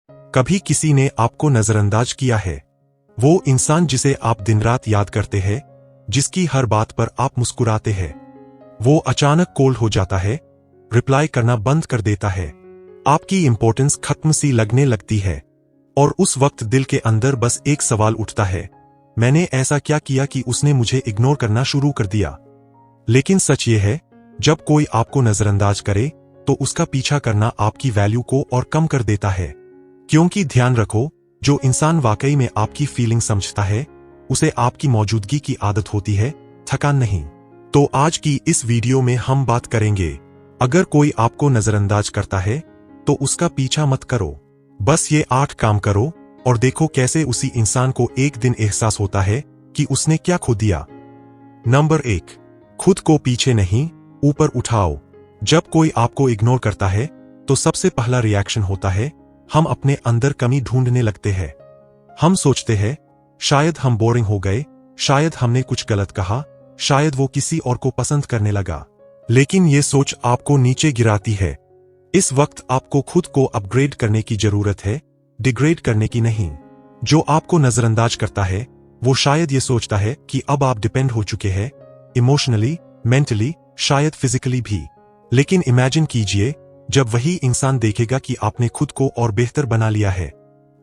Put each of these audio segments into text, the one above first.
कभी किसी ने आपको नजरअंदाज किया है? वो इंसान जिसे आप दिन रात याद करते हैं, जिसकी हर बात पर आप मुस्कुराते हैं, वो अचानक कोल्ड हो जाता है, रिप्लाई करना बंद कर देता है, आपकी इंपॉर्टेंस खत्म सी लगने लगती है। और उस वक्त दिल के अंदर बस एक सवाल उठता है, मैंने ऐसा क्या किया कि उसने मुझे इग्नोर करना शुरू कर दिया? लेकिन सच ये है, जब कोई आपको नजरअंदाज करे तो उसका पीछा करना आपकी वैल्यू को और कम कर देता है। क्योंकि ध्यान रखो, जो इंसान वाकई में आपकी फीलिंग समझता है, उसे आपकी मौजूदगी की आदत होती है, थकान नहीं। तो आज की इस वीडियो में हम बात करेंगे, अगर कोई आपको नजरअंदाज करता है तो उसका पीछा मत करो। बस ये 8 काम करो और देखो कैसे उसी इंसान को एक दिन एहसास होता है कि उसने क्या खो दिया। नंबर 1, खुद को पीछे नहीं, ऊपर उठाओ। जब कोई आपको इग्नोर करता है तो सबसे पहला रिएक्शन होता है, हम अपने अंदर कमी ढूंढने लगते हैं। हम सोचते हैं, शायद हम बोरिंग हो गए, शायद हमने कुछ गलत कहा, शायद वो किसी और को पसंद करने लगा। लेकिन ये सोच आपको नीचे गिराती है। इस वक्त आपको खुद को अपग्रेड करने की जरूरत है, डिग्रेड करने की नहीं। जो आपको नजरअंदाज करता है वो शायद ये सोचता है कि अब आप डिपेंड हो चुके हैं, इमोशनली, मेंटली, शायद फिजिकली भी। लेकिन इमेजिन कीजिए, जब वही इंसान देखेगा कि आपने खुद को और बेहतर बना लिया है,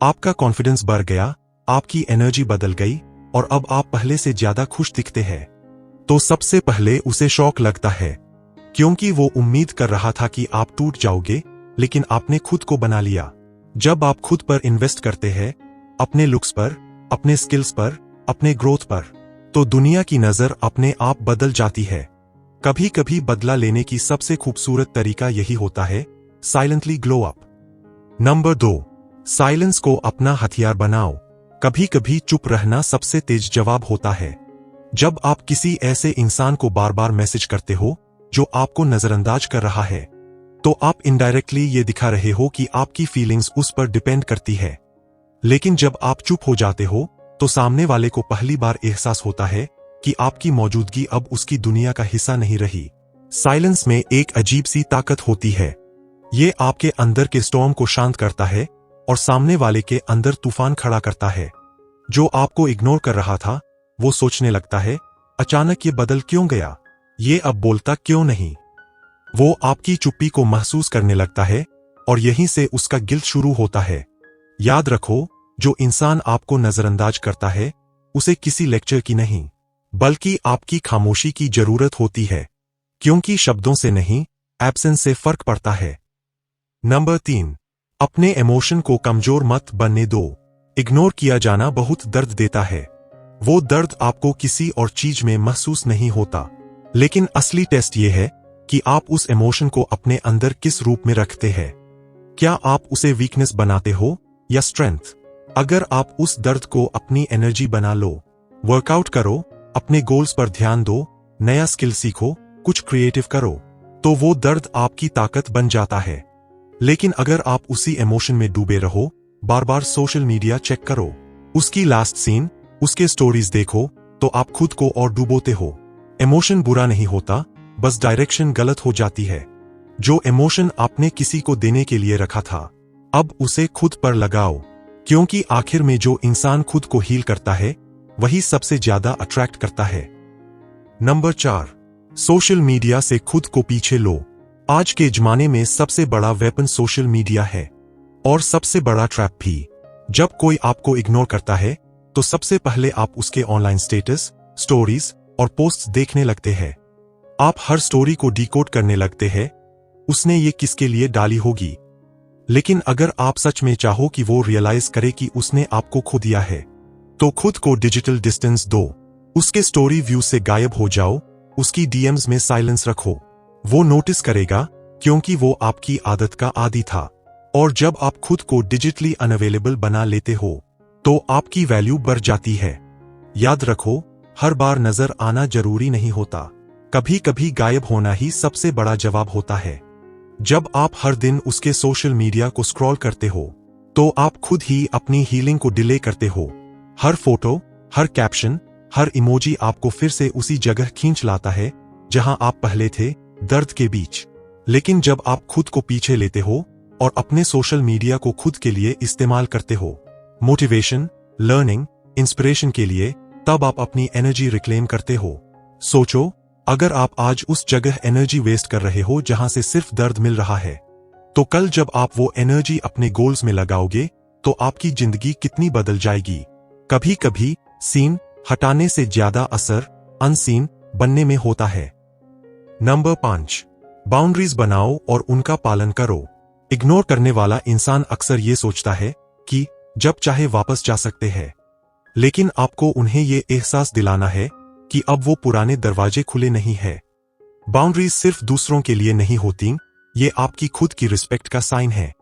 आपका कॉन्फिडेंस बढ़ गया, आपकी एनर्जी बदल गई और अब आप पहले से ज्यादा खुश दिखते हैं, तो सबसे पहले उसे शॉक लगता है, क्योंकि वो उम्मीद कर रहा था कि आप टूट जाओगे, लेकिन आपने खुद को बना लिया। जब आप खुद पर इन्वेस्ट करते हैं, अपने लुक्स पर, अपने स्किल्स पर, अपने ग्रोथ पर, तो दुनिया की नजर अपने आप बदल जाती है। कभी कभी बदला लेने की सबसे खूबसूरत तरीका यही होता है, silently glow up. Number 2, silence को अपना हथियार बनाओ। कभी कभी चुप रहना सबसे तेज जवाब होता है। जब आप किसी ऐसे इंसान को बार बार मैसेज करते हो जो आपको नजरअंदाज कर रहा है, तो आप इनडायरेक्टली ये दिखा रहे हो कि आपकी फीलिंग्स उस पर डिपेंड करती है। लेकिन जब आप चुप हो जाते हो तो सामने वाले को पहली बार एहसास होता है कि आपकी मौजूदगी अब उसकी दुनिया का हिस्सा नहीं रही। साइलेंस में एक अजीब सी ताकत होती है। ये आपके अंदर के स्टॉर्म को शांत करता है और सामने वाले के अंदर तूफान खड़ा करता है। जो आपको इग्नोर कर रहा था वो सोचने लगता है, अचानक ये बदल क्यों गया, ये अब बोलता क्यों नहीं। वो आपकी चुप्पी को महसूस करने लगता है और यहीं से उसका गिल्ट शुरू होता है। याद रखो, जो इंसान आपको नजरअंदाज करता है उसे किसी लेक्चर की नहीं, बल्कि आपकी खामोशी की जरूरत होती है, क्योंकि शब्दों से नहीं, एब्सेंस से फर्क पड़ता है। नंबर 3, अपने इमोशन को कमजोर मत बनने दो। इग्नोर किया जाना बहुत दर्द देता है। वो दर्द आपको किसी और चीज में महसूस नहीं होता, लेकिन असली टेस्ट ये है कि आप उस इमोशन को अपने अंदर किस रूप में रखते हैं। क्या आप उसे वीकनेस बनाते हो या स्ट्रेंथ? अगर आप उस दर्द को अपनी एनर्जी बना लो, वर्कआउट करो, अपने गोल्स पर ध्यान दो, नया स्किल सीखो, कुछ क्रिएटिव करो, तो वो दर्द आपकी ताकत बन जाता है। लेकिन अगर आप उसी इमोशन में डूबे रहो, बार बार सोशल मीडिया चेक करो, उसकी लास्ट सीन, उसके स्टोरीज देखो, तो आप खुद को और डुबोते हो। इमोशन बुरा नहीं होता, बस डायरेक्शन गलत हो जाती है। जो इमोशन आपने किसी को देने के लिए रखा था, अब उसे खुद पर लगाओ, क्योंकि आखिर में जो इंसान खुद को हील करता है वही सबसे ज्यादा अट्रैक्ट करता है। नंबर 4, सोशल मीडिया से खुद को पीछे लो। आज के जमाने में सबसे बड़ा वेपन सोशल मीडिया है, और सबसे बड़ा ट्रैप भी। जब कोई आपको इग्नोर करता है तो सबसे पहले आप उसके ऑनलाइन स्टेटस, स्टोरीज और पोस्ट्स देखने लगते हैं। आप हर स्टोरी को डिकोड करने लगते हैं, उसने ये किसके लिए डाली होगी। लेकिन अगर आप सच में चाहो कि वो रियलाइज करे कि उसने आपको खो दिया है, तो खुद को डिजिटल डिस्टेंस दो। उसके स्टोरी व्यू से गायब हो जाओ, उसकी डीएम्स में साइलेंस रखो। वो नोटिस करेगा, क्योंकि वो आपकी आदत का आदी था। और जब आप खुद को डिजिटली अनअवेलेबल बना लेते हो तो आपकी वैल्यू बढ़ जाती है। याद रखो, हर बार नजर आना जरूरी नहीं होता, कभी कभी गायब होना ही सबसे बड़ा जवाब होता है। जब आप हर दिन उसके सोशल मीडिया को स्क्रॉल करते हो तो आप खुद ही अपनी हीलिंग को डिले करते हो। हर फोटो, हर कैप्शन, हर इमोजी आपको फिर से उसी जगह खींच लाता है जहां आप पहले थे, दर्द के बीच। लेकिन जब आप खुद को पीछे लेते हो और अपने सोशल मीडिया को खुद के लिए इस्तेमाल करते हो, मोटिवेशन, लर्निंग, इंस्पिरेशन के लिए, तब आप अपनी एनर्जी रिक्लेम करते हो। सोचो, अगर आप आज उस जगह एनर्जी वेस्ट कर रहे हो जहां से सिर्फ दर्द मिल रहा है, तो कल जब आप वो एनर्जी अपने गोल्स में लगाओगे तो आपकी जिंदगी कितनी बदल जाएगी। कभी कभी सीन हटाने से ज्यादा असर अनसीन बनने में होता है। नंबर 5, बाउंड्रीज बनाओ और उनका पालन करो। इग्नोर करने वाला इंसान अक्सर ये सोचता है कि जब चाहे वापस जा सकते हैं, लेकिन आपको उन्हें ये एहसास दिलाना है कि अब वो पुराने दरवाजे खुले नहीं है। बाउंड्रीज सिर्फ दूसरों के लिए नहीं होती, ये आपकी खुद की रिस्पेक्ट का साइन है।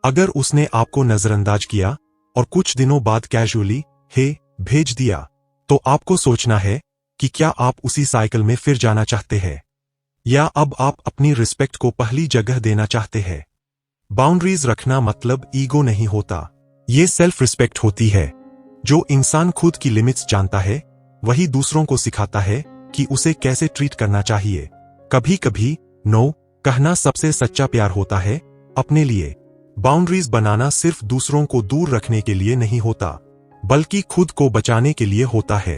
अगर उसने आपको नजरअंदाज किया और कुछ दिनों बाद कैजुअली हे भेज दिया, तो आपको सोचना है कि क्या आप उसी साइकिल में फिर जाना चाहते हैं, या अब आप अपनी रिस्पेक्ट को पहली जगह देना चाहते हैं। बाउंड्रीज रखना मतलब ईगो नहीं होता, ये सेल्फ रिस्पेक्ट होती है। जो इंसान खुद की लिमिट्स जानता है, वही दूसरों को सिखाता है कि उसे कैसे ट्रीट करना चाहिए। कभी कभी नो कहना सबसे सच्चा प्यार होता है अपने लिए। बाउंड्रीज बनाना सिर्फ दूसरों को दूर रखने के लिए नहीं होता, बल्कि खुद को बचाने के लिए होता है।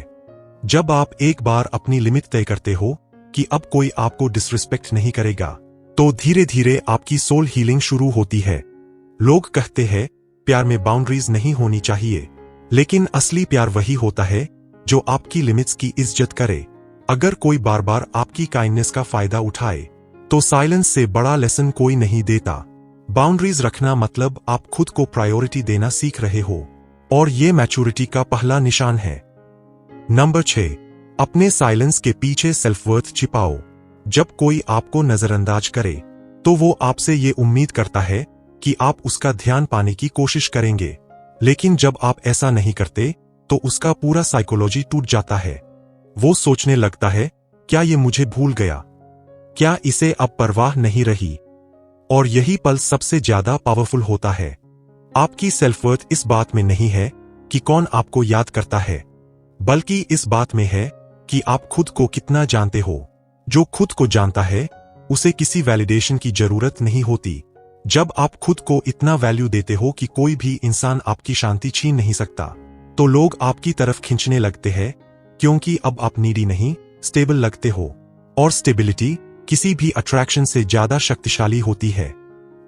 जब आप एक बार अपनी लिमिट तय करते हो कि अब कोई आपको डिसरिस्पेक्ट नहीं करेगा, तो धीरे धीरे आपकी सोल हीलिंग शुरू होती है। लोग कहते हैं प्यार में बाउंड्रीज नहीं होनी चाहिए, लेकिन असली प्यार वही होता है जो आपकी लिमिट्स की इज्जत करे। अगर कोई बार बार आपकी काइंडनेस का फायदा उठाए, तो साइलेंस से बड़ा लेसन कोई नहीं देता। बाउंड्रीज रखना मतलब आप खुद को प्रायोरिटी देना सीख रहे हो, और ये मैच्योरिटी का पहला निशान है। नंबर 6, अपने साइलेंस के पीछे सेल्फ वर्थ छिपाओ। जब कोई आपको नजरअंदाज करे, तो वो आपसे ये उम्मीद करता है कि आप उसका ध्यान पाने की कोशिश करेंगे। लेकिन जब आप ऐसा नहीं करते, तो उसका पूरा साइकोलॉजी टूट जाता है। वो सोचने लगता है, क्या ये मुझे भूल गया? क्या इसे अब परवाह नहीं रही? और यही पल सबसे ज्यादा पावरफुल होता है। आपकी सेल्फ वर्थ इस बात में नहीं है कि कौन आपको याद करता है, बल्कि इस बात में है कि आप खुद को कितना जानते हो। जो खुद को जानता है, उसे किसी वैलिडेशन की जरूरत नहीं होती। जब आप खुद को इतना वैल्यू देते हो कि कोई भी इंसान आपकी शांति छीन नहीं सकता, तो लोग आपकी तरफ खींचने लगते हैं, क्योंकि अब आप नीडी नहीं, स्टेबल लगते हो। और स्टेबिलिटी किसी भी अट्रैक्शन से ज्यादा शक्तिशाली होती है।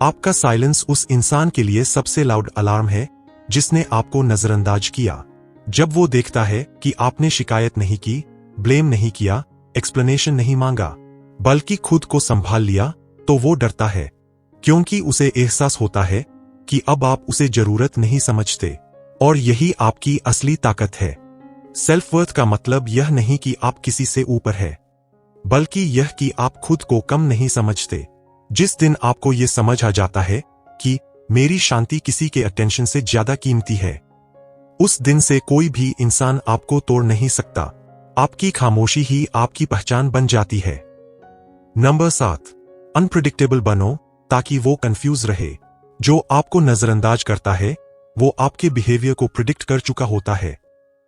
आपका साइलेंस उस इंसान के लिए सबसे लाउड अलार्म है जिसने आपको नजरअंदाज किया। जब वो देखता है कि आपने शिकायत नहीं की, ब्लेम नहीं किया, एक्सप्लेनेशन नहीं मांगा, बल्कि खुद को संभाल लिया, तो वो डरता है, क्योंकि उसे एहसास होता है कि अब आप उसे जरूरत नहीं समझते। और यही आपकी असली ताकत है। सेल्फ वर्थ का मतलब यह नहीं कि आप किसी से ऊपर है, बल्कि यह कि आप खुद को कम नहीं समझते। जिस दिन आपको यह समझ आ जाता है कि मेरी शांति किसी के अटेंशन से ज्यादा कीमती है, उस दिन से कोई भी इंसान आपको तोड़ नहीं सकता। आपकी खामोशी ही आपकी पहचान बन जाती है। नंबर 7, अनप्रिडिक्टेबल बनो ताकि वो कंफ्यूज रहे। जो आपको नजरअंदाज करता है, वो आपके बिहेवियर को प्रिडिक्ट कर चुका होता है।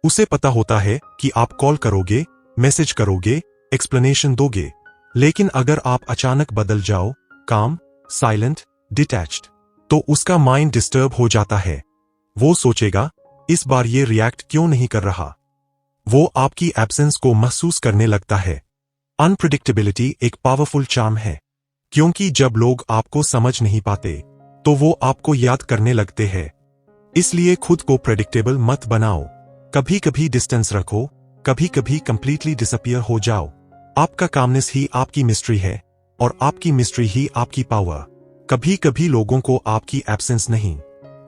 उसे पता होता है कि आप कॉल करोगे, मैसेज करोगे, एक्सप्लेनेशन दोगे। लेकिन अगर आप अचानक बदल जाओ, काम, साइलेंट, डिटैच्ड, तो उसका माइंड डिस्टर्ब हो जाता है। वो सोचेगा, इस बार ये रिएक्ट क्यों नहीं कर रहा। वो आपकी एब्सेंस को महसूस करने लगता है। अनप्रिडिक्टेबिलिटी एक पावरफुल चार्म है, क्योंकि जब लोग आपको समझ नहीं पाते, तो वो आपको याद करने लगते हैं। इसलिए खुद को प्रेडिक्टेबल मत बनाओ। कभी कभी डिस्टेंस रखो, कभी कभी कंप्लीटली डिसअपियर हो जाओ। आपका कामनेस ही आपकी मिस्ट्री है, और आपकी मिस्ट्री ही आपकी पावर। कभी कभी लोगों को आपकी एब्सेंस नहीं,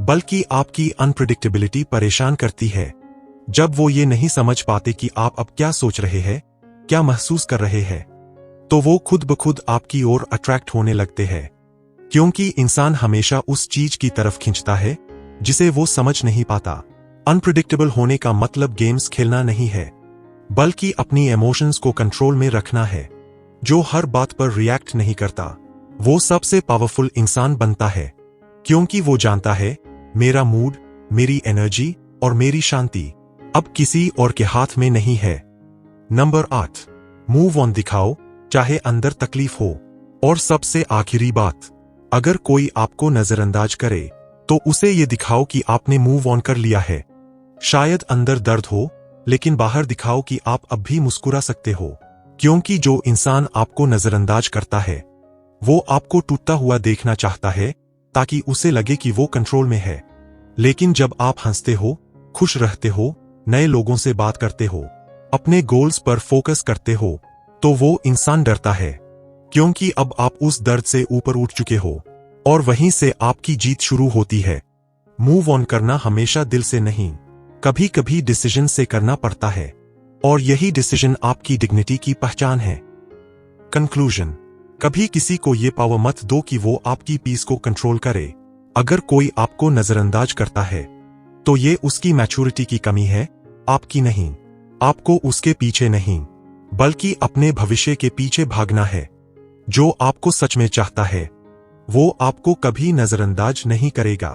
बल्कि आपकी अनप्रिडिक्टेबिलिटी परेशान करती है। जब वो ये नहीं समझ पाते कि आप अब क्या सोच रहे हैं, क्या महसूस कर रहे हैं, तो वो खुद ब खुद आपकी ओर अट्रैक्ट होने लगते हैं। क्योंकि इंसान हमेशा उस चीज की तरफ खींचता है जिसे वो समझ नहीं पाता। अनप्रिडिक्टेबल होने का मतलब गेम्स खेलना नहीं है, बल्कि अपनी इमोशंस को कंट्रोल में रखना है। जो हर बात पर रिएक्ट नहीं करता, वो सबसे पावरफुल इंसान बनता है, क्योंकि वो जानता है मेरा मूड, मेरी एनर्जी और मेरी शांति अब किसी और के हाथ में नहीं है। नंबर 8, मूव ऑन दिखाओ, चाहे अंदर तकलीफ हो। और सबसे आखिरी बात, अगर कोई आपको नजरअंदाज करे तो उसे ये दिखाओ कि आपने मूव ऑन कर लिया है। शायद अंदर दर्द हो, लेकिन बाहर दिखाओ कि आप अब भी मुस्कुरा सकते हो, क्योंकि जो इंसान आपको नजरअंदाज करता है वो आपको टूटता हुआ देखना चाहता है ताकि उसे लगे कि वो कंट्रोल में है। लेकिन जब आप हंसते हो, खुश रहते हो, नए लोगों से बात करते हो, अपने गोल्स पर फोकस करते हो, तो वो इंसान डरता है, क्योंकि अब आप उस दर्द से ऊपर उठ चुके हो और वहीं से आपकी जीत शुरू होती है। मूव ऑन करना हमेशा दिल से नहीं, कभी कभी डिसीजन से करना पड़ता है, और यही डिसीजन आपकी डिग्निटी की पहचान है। कंक्लूजन, कभी किसी को ये पावर मत दो कि वो आपकी पीस को कंट्रोल करे। अगर कोई आपको नजरअंदाज करता है तो ये उसकी मैच्योरिटी की कमी है, आपकी नहीं। आपको उसके पीछे नहीं, बल्कि अपने भविष्य के पीछे भागना है। जो आपको सच में चाहता है वो आपको कभी नजरअंदाज नहीं करेगा,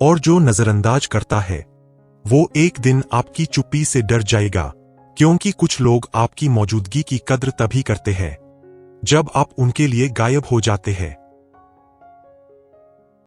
और जो नजरअंदाज करता है वो एक दिन आपकी चुप्पी से डर जाएगा, क्योंकि कुछ लोग आपकी मौजूदगी की कद्र तभी करते हैं जब आप उनके लिए गायब हो जाते हैं।